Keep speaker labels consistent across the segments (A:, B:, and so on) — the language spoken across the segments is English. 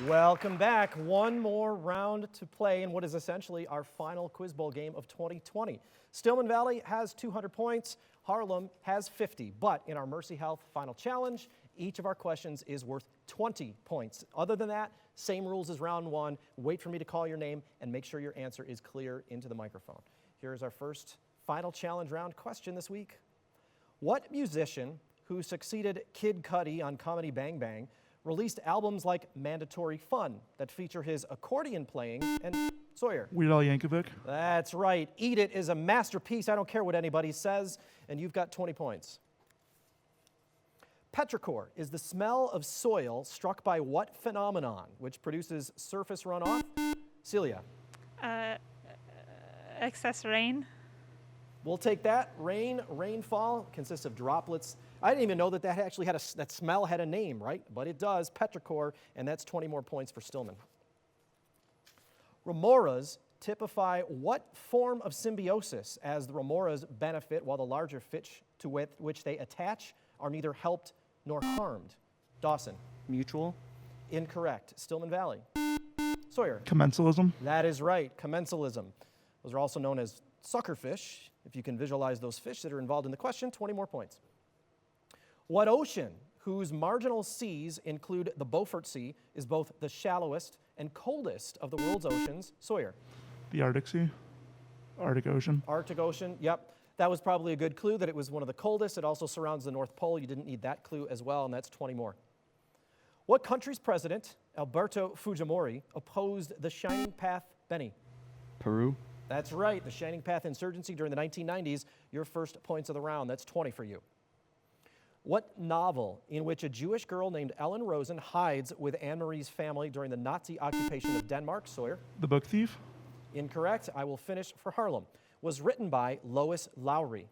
A: Welcome back. One more round to play in what is essentially our final Quiz Bowl game of 2020. Stillman Valley has 200 points. Harlem has 50. But in our Mercy Health final challenge, each of our questions is worth 20 points. Other than that, same rules as round one. Wait for me to call your name and make sure your answer is clear into the microphone. Here's our first final challenge round question this week. What musician who succeeded Kid Cudi on Comedy Bang Bang released albums like Mandatory Fun that feature his accordion playing and Sawyer?
B: Weird Al Yankovic.
A: That's right. Eat It is a masterpiece. I don't care what anybody says, and you've got 20 points. Petrichor is the smell of soil struck by what phenomenon, which produces surface runoff? Celia.
C: Excess rain.
A: We'll take that. Rainfall consists of droplets. I didn't even know that actually had that smell had a name, right? But it does, petrichor, and that's 20 more points for Stillman. Remoras typify what form of symbiosis, as the remoras benefit while the larger fish to which they attach are neither helped nor harmed? Dawson.
D: Mutual.
A: Incorrect. Stillman Valley. Sawyer.
B: Commensalism.
A: That is right, commensalism. Those are also known as suckerfish. If you can visualize those fish that are involved in the question, 20 more points. What ocean, whose marginal seas include the Beaufort Sea, is both the shallowest and coldest of the world's oceans? Sawyer.
B: The Arctic Sea. Arctic Ocean.
A: Arctic Ocean, yep. That was probably a good clue that it was one of the coldest. It also surrounds the North Pole. You didn't need that clue as well, and that's 20 more. What country's president, Alberto Fujimori, opposed the Shining Path? Benny.
D: Peru.
A: That's right, the Shining Path insurgency during the 1990s. Your first points of the round. That's 20 for you. What novel in which a Jewish girl named Ellen Rosen hides with Anne-Marie's family during the Nazi occupation of Denmark? Sawyer.
B: The Book Thief.
A: Incorrect. I will finish for Harlem. Was written by Lois Lowry.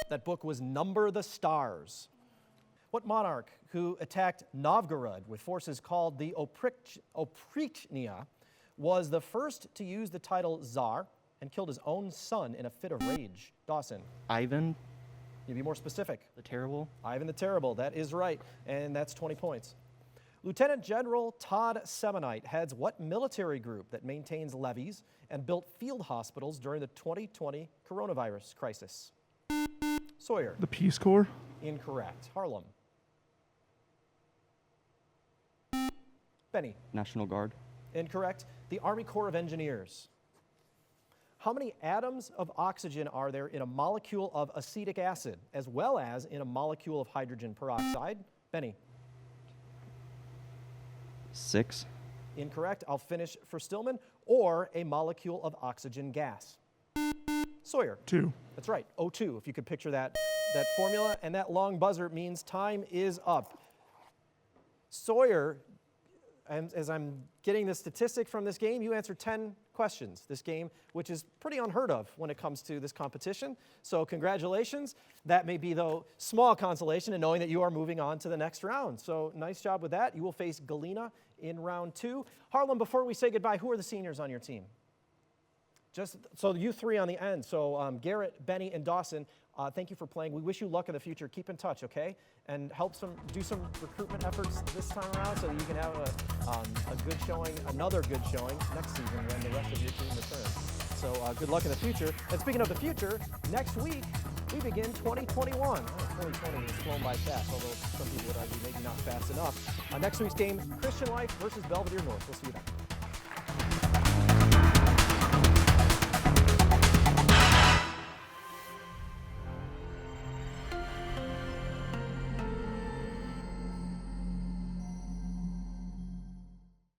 A: That book was Number the Stars. What monarch who attacked Novgorod with forces called the Oprichnia was the first to use the title Tsar and killed his own son in a fit of rage? Dawson.
D: Ivan.
A: You be more specific.
D: The Terrible.
A: Ivan the Terrible, that is right, and that's 20 points. Lieutenant General Todd Semonite heads what military group that maintains levees and built field hospitals during the 2020 coronavirus crisis? Sawyer.
B: The Peace Corps.
A: Incorrect. Harlem. Benny.
D: National Guard.
A: Incorrect. The Army Corps of Engineers. How many atoms of oxygen are there in a molecule of acetic acid, as well as in a molecule of hydrogen peroxide? Benny.
D: 6.
A: Incorrect. I'll finish for Stillman. Or a molecule of oxygen gas. Sawyer.
B: 2.
A: That's right, O2, if you could picture that formula. And that long buzzer means time is up. Sawyer, as I'm getting the statistic from this game, you answered 10 questions this game, which is pretty unheard of when it comes to this competition. So congratulations. That may be, though, small consolation in knowing that you are moving on to the next round. So nice job with that. You will face Galena in round 2. Harlem, before we say goodbye, who are the seniors on your team? So you three on the end. So Garrett, Benny, and Dawson, thank you for playing. We wish you luck in the future. Keep in touch, okay? And do some recruitment efforts this time around so that you can have a good showing, another good showing next season when the rest of your team returns. So good luck in the future. And speaking of the future, next week we begin 2021. 2020 has flown by fast, although some people would argue maybe not fast enough. Next week's game, Christian Life versus Belvedere North. We'll see you then.